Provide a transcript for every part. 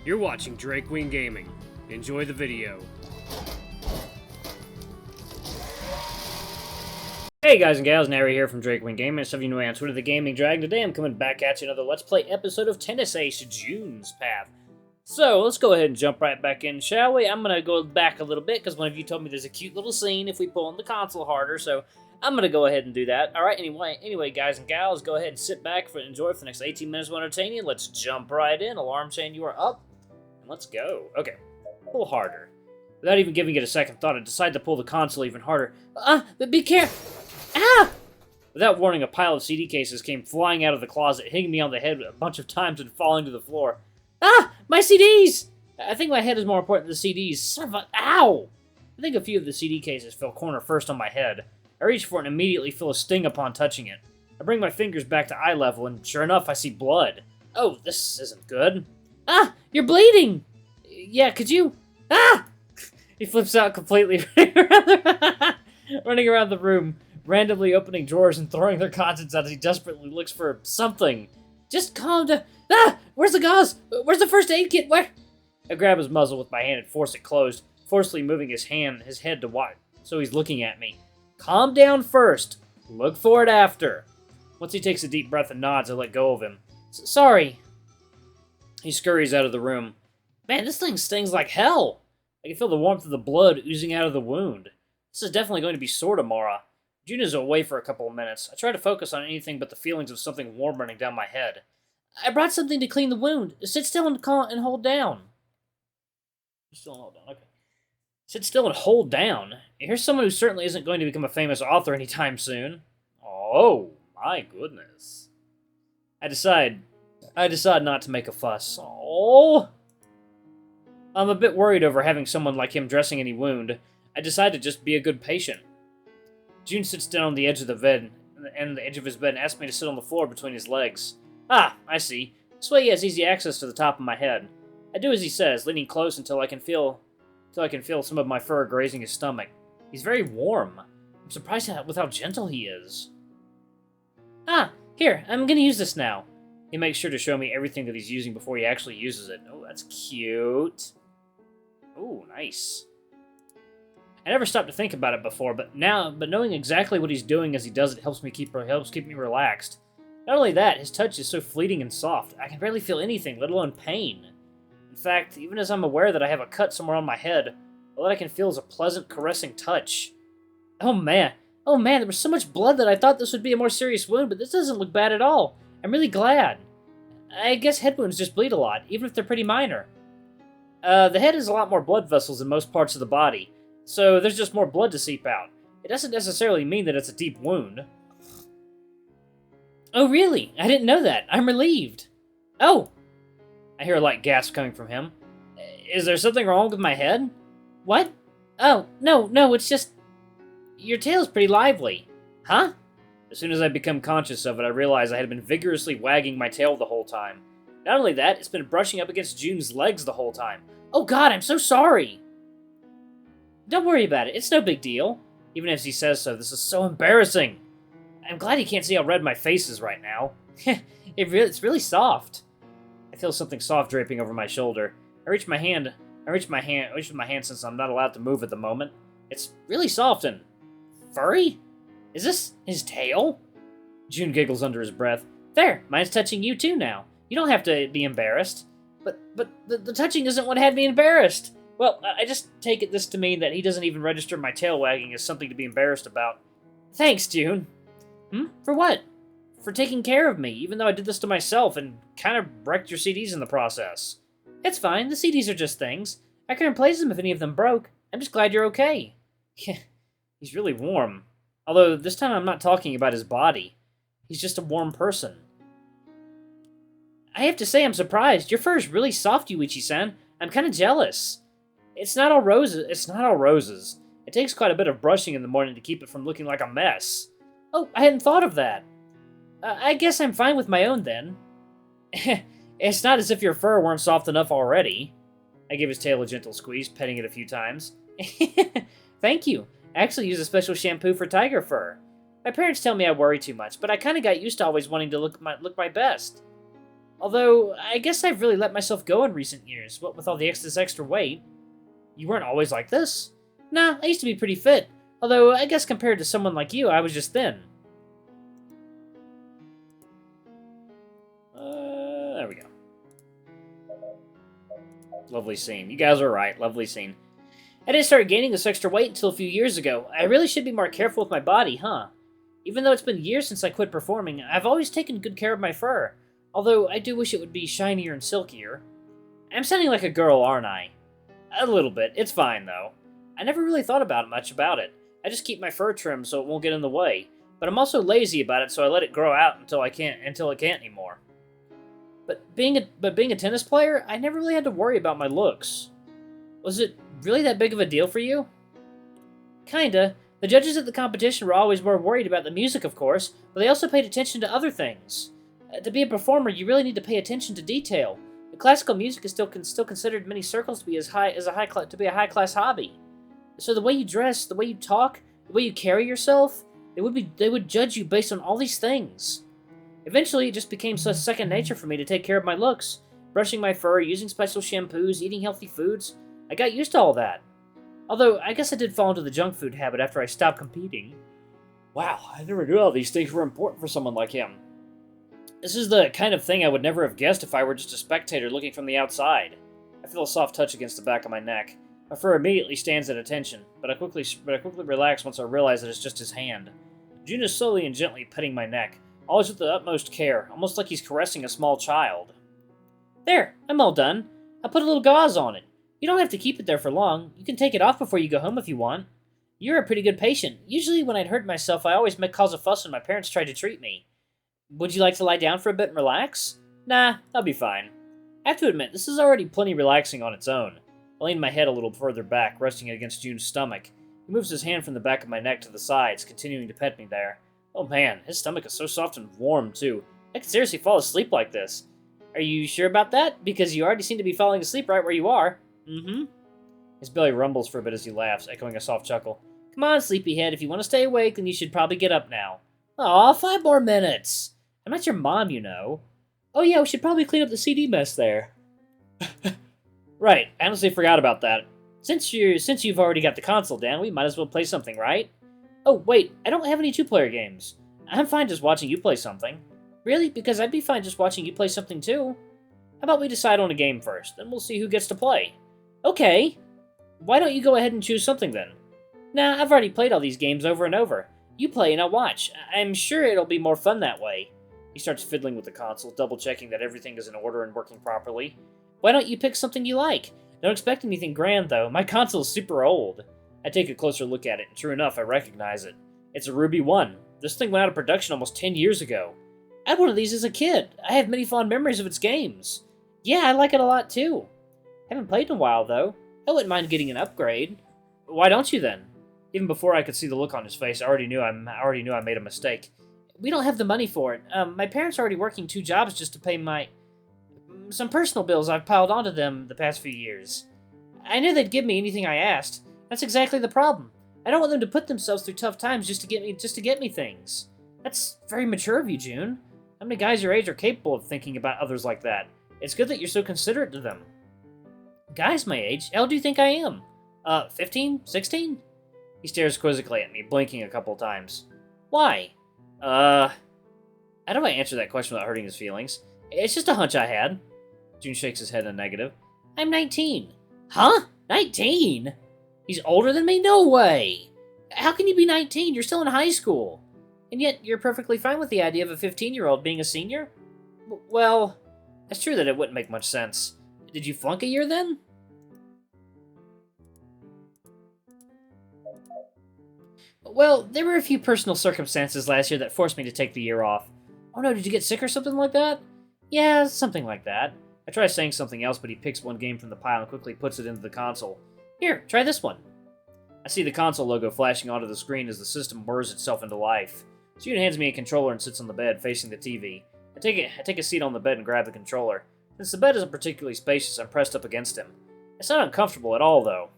You're watching Drake Wing Gaming. Enjoy the video. Hey guys and gals, Nary here from Drake Wing Gaming. Some of you know me on Twitter, the Gaming Dragon. Today I'm coming back at you another Let's Play episode of Tennis Ace June's Path. So, let's go ahead and jump right back in, shall we? I'm going to go back a little bit, because one of you told me there's a cute little scene if we pull on the console harder, so I'm going to go ahead and do that. Alright, anyway, guys and gals, go ahead and sit back and enjoy for the next 18 minutes of entertaining. Let's jump right in. Alarm chain, you are up. And let's go. Okay, pull harder. Without even giving it a second thought, I decided to pull the console even harder. But be careful! Ah! Without warning, a pile of CD cases came flying out of the closet, hitting me on the head a bunch of times and falling to the floor. Ah! My CDs! I think my head is more important than the CDs. Son of a... Ow! I think a few of the CD cases fell corner first on my head. I reach for it and immediately feel a sting upon touching it. I bring my fingers back to eye level, and sure enough, I see blood. Oh, this isn't good. Ah! You're bleeding! Yeah, could you... Ah! He flips out completely, running around the room, randomly opening drawers and throwing their contents out as he desperately looks for something. Just calm down. Ah! Where's the gauze? Where's the first aid kit? Where? I grab his muzzle with my hand and force it closed, forcefully moving his head to watch, so he's looking at me. Calm down first. Look for it after. Once he takes a deep breath and nods, I let go of him. Sorry. He scurries out of the room. Man, this thing stings like hell. I can feel the warmth of the blood oozing out of the wound. This is definitely going to be sore tomorrow. June is away for a couple of minutes. I try to focus on anything but the feelings of something warm running down my head. I brought something to clean the wound. Sit still and hold down. Still and hold down, okay. Sit still and hold down? Here's someone who certainly isn't going to become a famous author anytime soon. Oh, my goodness. I decide not to make a fuss. Oh. I'm a bit worried over having someone like him dressing any wound. I decide to just be a good patient. June sits down on the edge of the bed, and the edge of his bed, and asks me to sit on the floor between his legs. Ah, I see. This way he has easy access to the top of my head. I do as he says, leaning close until I can feel some of my fur grazing his stomach. He's very warm. I'm surprised with how gentle he is. Ah, here, I'm gonna use this now. He makes sure to show me everything that he's using before he actually uses it. Oh, that's cute. Oh, nice. I never stopped to think about it before, but knowing exactly what he's doing as he does it helps keep me relaxed. Not only that, his touch is so fleeting and soft, I can barely feel anything, let alone pain. In fact, even as I'm aware that I have a cut somewhere on my head, all that I can feel is a pleasant, caressing touch. Oh man, there was so much blood that I thought this would be a more serious wound, but this doesn't look bad at all. I'm really glad. I guess head wounds just bleed a lot, even if they're pretty minor. The head has a lot more blood vessels than most parts of the body, so there's just more blood to seep out. It doesn't necessarily mean that it's a deep wound. Oh, really? I didn't know that. I'm relieved. Oh! I hear a light gasp coming from him. Is there something wrong with my head? What? Oh, no, it's just... Your tail's pretty lively. Huh? As soon as I become conscious of it, I realize I had been vigorously wagging my tail the whole time. Not only that, it's been brushing up against June's legs the whole time. Oh god, I'm so sorry! Don't worry about it, it's no big deal. Even as he says so, this is so embarrassing. I'm glad he can't see how red my face is right now. It's really soft. I feel something soft draping over my shoulder. I reach my hand with my hand since I'm not allowed to move at the moment. It's really soft and... Furry? Is this his tail? June giggles under his breath. There, mine's touching you too now. You don't have to be embarrassed. But the touching isn't what had me embarrassed. Well, I just take this to mean that he doesn't even register my tail wagging as something to be embarrassed about. Thanks, June. For what? For taking care of me, even though I did this to myself and kind of wrecked your CDs in the process. It's fine, the CDs are just things. I can replace them if any of them broke. I'm just glad you're okay. He's really warm. Although, this time I'm not talking about his body. He's just a warm person. I have to say I'm surprised. Your fur is really soft, Yuichi-san. I'm kind of jealous. It's not all roses. It takes quite a bit of brushing in the morning to keep it from looking like a mess. Oh, I hadn't thought of that. I guess I'm fine with my own then. It's not as if your fur weren't soft enough already. I give his tail a gentle squeeze, petting it a few times. Thank you. I actually use a special shampoo for tiger fur. My parents tell me I worry too much, but I kind of got used to always wanting to look my best. Although, I guess I've really let myself go in recent years, what with all this extra weight. You weren't always like this? Nah, I used to be pretty fit. Although, I guess compared to someone like you, I was just thin. There we go. Lovely scene. You guys are right. Lovely scene. I didn't start gaining this extra weight until a few years ago. I really should be more careful with my body, huh? Even though it's been years since I quit performing, I've always taken good care of my fur. Although, I do wish it would be shinier and silkier. I'm sounding like a girl, aren't I? A little bit. It's fine, though. I never really thought much about it. I just keep my fur trimmed so it won't get in the way. But I'm also lazy about it, so I let it grow out until it can't anymore. But being a tennis player, I never really had to worry about my looks. Was it really that big of a deal for you? Kinda. The judges at the competition were always more worried about the music, of course, but they also paid attention to other things. To be a performer, you really need to pay attention to detail. The classical music is still considered in many circles to be a high-class hobby. So the way you dress, the way you talk, the way you carry yourself, they would judge you based on all these things. Eventually, it just became such second nature for me to take care of my looks. Brushing my fur, using special shampoos, eating healthy foods. I got used to all that. Although, I guess I did fall into the junk food habit after I stopped competing. Wow, I never knew all these things were important for someone like him. This is the kind of thing I would never have guessed if I were just a spectator looking from the outside. I feel a soft touch against the back of my neck. My fur immediately stands at attention, but I quickly relax once I realize that it's just his hand. June is slowly and gently petting my neck, always with the utmost care, almost like he's caressing a small child. There, I'm all done. I put a little gauze on it. You don't have to keep it there for long. You can take it off before you go home if you want. You're a pretty good patient. Usually when I'd hurt myself, I always cause a fuss when my parents tried to treat me. Would you like to lie down for a bit and relax? Nah, I'll be fine. I have to admit, this is already plenty relaxing on its own. I lean my head a little further back, resting it against June's stomach. He moves his hand from the back of my neck to the sides, continuing to pet me there. Oh man, his stomach is so soft and warm, too. I could seriously fall asleep like this. Are you sure about that? Because you already seem to be falling asleep right where you are. Mm-hmm. His belly rumbles for a bit as he laughs, echoing a soft chuckle. Come on, sleepyhead, if you want to stay awake, then you should probably get up now. Aw, 5 more minutes. I'm not your mom, you know. Oh yeah, we should probably clean up the CD mess there. Right, I honestly forgot about that. Since you've already got the console down, we might as well play something, right? Oh, wait, I don't have any 2-player games. I'm fine just watching you play something. Really? Because I'd be fine just watching you play something too. How about we decide on a game first, then we'll see who gets to play. Okay. Why don't you go ahead and choose something then? Nah, I've already played all these games over and over. You play and I'll watch. I'm sure it'll be more fun that way. He starts fiddling with the console, double-checking that everything is in order and working properly. Why don't you pick something you like? Don't expect anything grand, though. My console's super old. I take a closer look at it, and true enough, I recognize it. It's a Ruby 1. This thing went out of production almost 10 years ago. I had one of these as a kid. I have many fond memories of its games. Yeah, I like it a lot, too. Haven't played in a while, though. I wouldn't mind getting an upgrade. Why don't you, then? Even before I could see the look on his face, I already knew I made a mistake. We don't have the money for it. My parents are already working 2 jobs just to pay some personal bills I've piled onto them the past few years. I knew they'd give me anything I asked. That's exactly the problem. I don't want them to put themselves through tough times just to get me things. That's very mature of you, June. How many guys your age are capable of thinking about others like that? It's good that you're so considerate to them. Guys my age? How old do you think I am? 15? 16? He stares quizzically at me, blinking a couple times. Why? How do I answer that question without hurting his feelings? It's just a hunch I had. June shakes his head in the negative. I'm 19. Huh? 19? He's older than me? No way! How can you be 19? You're still in high school. And yet, you're perfectly fine with the idea of a 15-year-old being a senior? Well, it's true that it wouldn't make much sense. Did you flunk a year then? Well, there were a few personal circumstances last year that forced me to take the year off. Oh no, did you get sick or something like that? Yeah, something like that. I try saying something else, but he picks one game from the pile and quickly puts it into the console. Here, try this one. I see the console logo flashing onto the screen as the system whirs itself into life. June hands me a controller and sits on the bed, facing the TV. I take a seat on the bed and grab the controller. Since the bed isn't particularly spacious, I'm pressed up against him. It's not uncomfortable at all, though.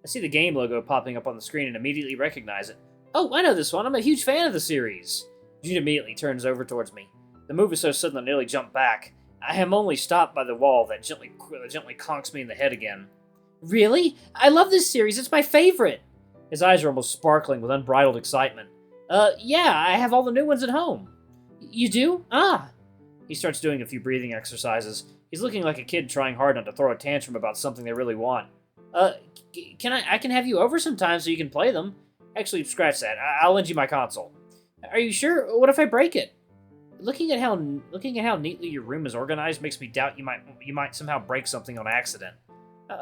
I see the game logo popping up on the screen and immediately recognize it. Oh, I know this one. I'm a huge fan of the series. June immediately turns over towards me. The move is so sudden I nearly jump back. I am only stopped by the wall that gently conks me in the head again. Really? I love this series. It's my favorite. His eyes are almost sparkling with unbridled excitement. Yeah, I have all the new ones at home. You do? Ah. He starts doing a few breathing exercises. He's looking like a kid trying hard not to throw a tantrum about something they really want. I can have you over sometime so you can play them. Actually, scratch that. I'll lend you my console. Are you sure? What if I break it? Looking at how neatly your room is organized makes me doubt you might somehow break something on accident.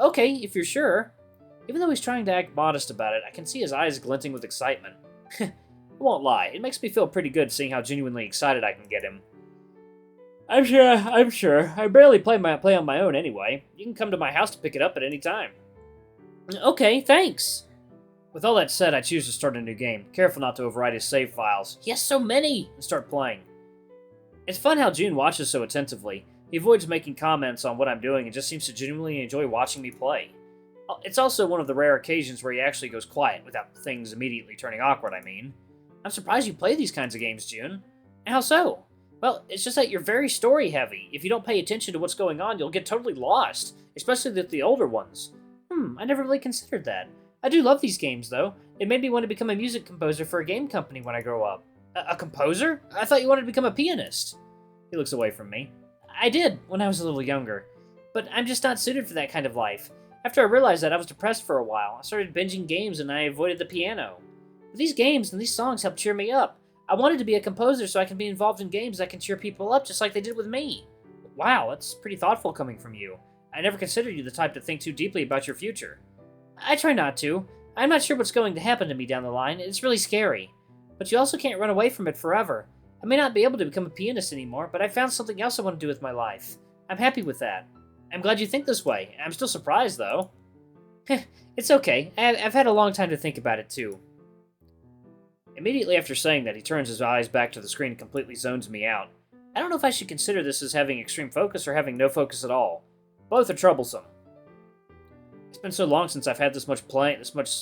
Okay, if you're sure. Even though he's trying to act modest about it, I can see his eyes glinting with excitement. I won't lie, it makes me feel pretty good seeing how genuinely excited I can get him. I'm sure. I barely play on my own anyway. You can come to my house to pick it up at any time. Okay, thanks. With all that said, I choose to start a new game, careful not to overwrite his save files. He has so many! And start playing. It's fun how June watches so attentively. He avoids making comments on what I'm doing and just seems to genuinely enjoy watching me play. It's also one of the rare occasions where he actually goes quiet without things immediately turning awkward, I mean. I'm surprised you play these kinds of games, June. How so? Well, it's just that you're very story-heavy. If you don't pay attention to what's going on, you'll get totally lost, especially the older ones. I never really considered that. I do love these games, though. It made me want to become a music composer for a game company when I grow up. A composer? I thought you wanted to become a pianist. He looks away from me. I did, when I was a little younger. But I'm just not suited for that kind of life. After I realized that, I was depressed for a while. I started binging games and I avoided the piano. But these games and these songs help cheer me up. I wanted to be a composer so I can be involved in games that can cheer people up just like they did with me. Wow, that's pretty thoughtful coming from you. I never considered you the type to think too deeply about your future. I try not to. I'm not sure what's going to happen to me down the line. It's really scary. But you also can't run away from it forever. I may not be able to become a pianist anymore, but I found something else I want to do with my life. I'm happy with that. I'm glad you think this way. I'm still surprised, though. It's okay. I've had a long time to think about it, too. Immediately after saying that, he turns his eyes back to the screen and completely zones me out. I don't know if I should consider this as having extreme focus or having no focus at all. Both are troublesome. It's been so long since I've had this much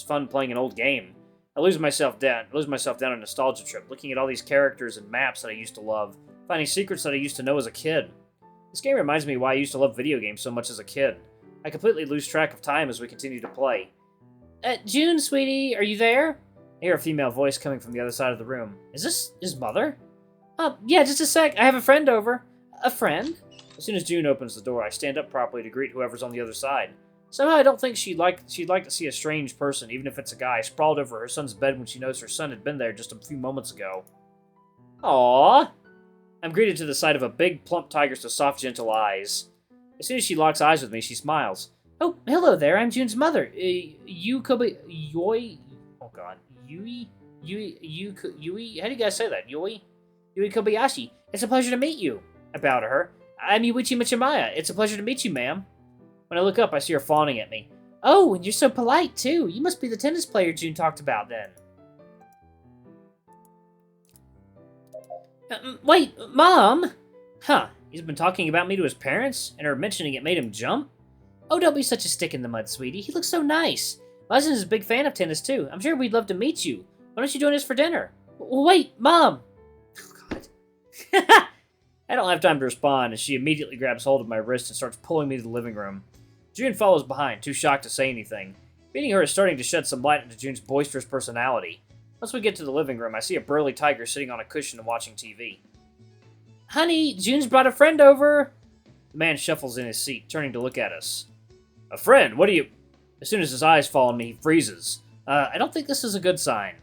fun playing an old game. I lose myself down a nostalgia trip, looking at all these characters and maps that I used to love, finding secrets that I used to know as a kid. This game reminds me why I used to love video games so much as a kid. I completely lose track of time as we continue to play. June, sweetie, are you there? I hear a female voice coming from the other side of the room. Is this his mother? Yeah, just a sec. I have a friend over. A friend? As soon as June opens the door, I stand up properly to greet whoever's on the other side. Somehow I don't think she'd like to see a strange person, even if it's a guy, sprawled over her son's bed when she knows her son had been there just a few moments ago. Aww. I'm greeted to the sight of a big, plump tiger with soft, gentle eyes. As soon as she locks eyes with me, she smiles. Oh, hello there, I'm June's mother. Yui? Oh god. Yui? How do you guys say that? Yui Kobayashi. It's a pleasure to meet you. I bow to her. I'm Yuichi Michimaya. It's a pleasure to meet you, ma'am. When I look up, I see her fawning at me. Oh, and you're so polite, too. You must be the tennis player June talked about, then. Wait, Mom? Huh, he's been talking about me to his parents, and her mentioning it made him jump? Oh, don't be such a stick in the mud, sweetie. He looks so nice. Leslie is a big fan of tennis, too. I'm sure we'd love to meet you. Why don't you join us for dinner? Wait, Mom! Oh, God. I don't have time to respond, as she immediately grabs hold of my wrist and starts pulling me to the living room. June follows behind, too shocked to say anything. Meeting her is starting to shed some light into June's boisterous personality. Once we get to the living room, I see a burly tiger sitting on a cushion and watching TV. Honey, June's brought a friend over! The man shuffles in his seat, turning to look at us. A friend? What are you... As soon as his eyes fall on me, he freezes. I don't think this is a good sign.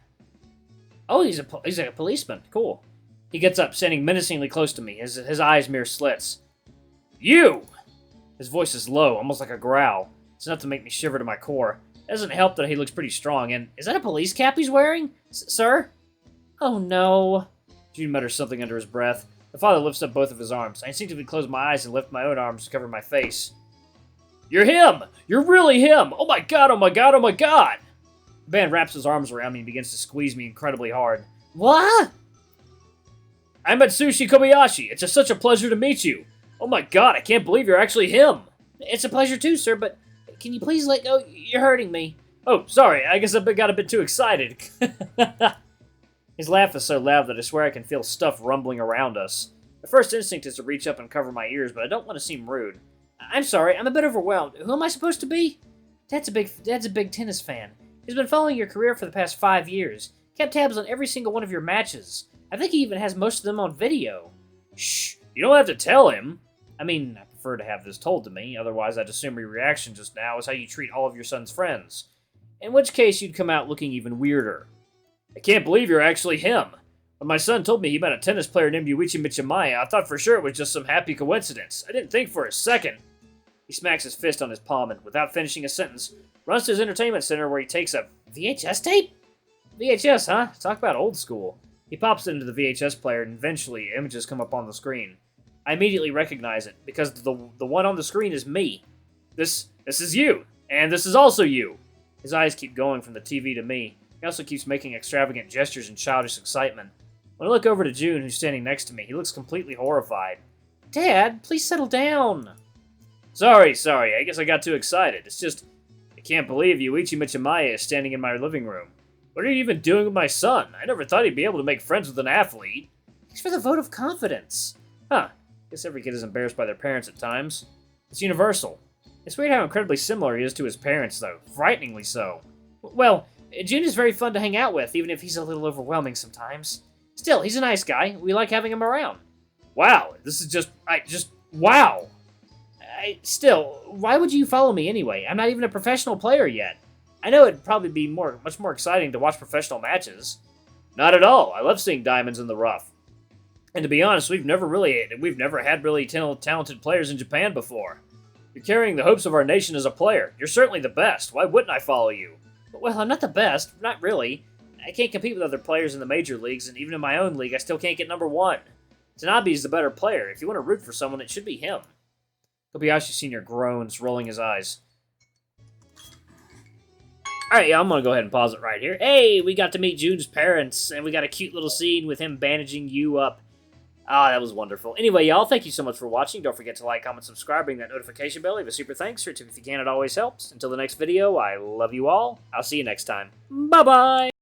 Oh, he's a policeman. Cool. He gets up, standing menacingly close to me, his eyes mere slits. You! His voice is low, almost like a growl. It's enough to make me shiver to my core. It doesn't help that he looks pretty strong, and... Is that a police cap he's wearing? Sir? Oh, no. June mutters something under his breath. The father lifts up both of his arms. I instinctively close my eyes and lift my own arms to cover my face. You're him! You're really him! Oh my god, oh my god, oh my god! The man wraps his arms around me and begins to squeeze me incredibly hard. What? I'm at Sushi Kobayashi. It's such a pleasure to meet you. Oh my god, I can't believe you're actually him. It's a pleasure too, sir, but can you please let go? You're hurting me. Oh, sorry, I guess I got a bit too excited. His laugh is so loud that I swear I can feel stuff rumbling around us. The first instinct is to reach up and cover my ears, but I don't want to seem rude. I'm sorry, I'm a bit overwhelmed. Who am I supposed to be? Dad's a big tennis fan. He's been following your career for the past 5 years. Kept tabs on every single one of your matches. I think he even has most of them on video. Shh, you don't have to tell him. I mean, I prefer to have this told to me, otherwise I'd assume your reaction just now is how you treat all of your son's friends. In which case, you'd come out looking even weirder. I can't believe you're actually him. When my son told me he met a tennis player named Yuichi Michamaya, I thought for sure it was just some happy coincidence. I didn't think for a second. He smacks his fist on his palm and, without finishing a sentence, runs to his entertainment center where he takes a VHS tape? VHS, huh? Talk about old school. He pops it into the VHS player and eventually images come up on the screen. I immediately recognize it, because the one on the screen is me. This is you, and this is also you. His eyes keep going from the TV to me. He also keeps making extravagant gestures in childish excitement. When I look over to June, who's standing next to me, he looks completely horrified. Dad, please settle down. Sorry, I guess I got too excited. It's just, I can't believe Yuichi Michamaya is standing in my living room. What are you even doing with my son? I never thought he'd be able to make friends with an athlete. Thanks for the vote of confidence. Huh, guess every kid is embarrassed by their parents at times. It's universal. It's weird how incredibly similar he is to his parents, though. Frighteningly so. Well, June is very fun to hang out with, even if he's a little overwhelming sometimes. Still, he's a nice guy. We like having him around. Wow, this is wow. Still, why would you follow me anyway? I'm not even a professional player yet. I know it'd probably be much more exciting to watch professional matches. Not at all. I love seeing diamonds in the rough. And to be honest, we've never had really talented players in Japan before. You're carrying the hopes of our nation as a player. You're certainly the best. Why wouldn't I follow you? Well, I'm not the best. Not really. I can't compete with other players in the major leagues, and even in my own league, I still can't get number 1. Tanabe's the better player. If you want to root for someone, it should be him. Kobayashi Sr. groans, rolling his eyes. Alright, yeah, I'm going to go ahead and pause it right here. Hey, we got to meet June's parents, and we got a cute little scene with him bandaging you up. Ah, that was wonderful. Anyway, y'all, thank you so much for watching. Don't forget to like, comment, subscribe, ring that notification bell. Leave a super thanks. Or tip if you can, it always helps. Until the next video, I love you all. I'll see you next time. Bye-bye!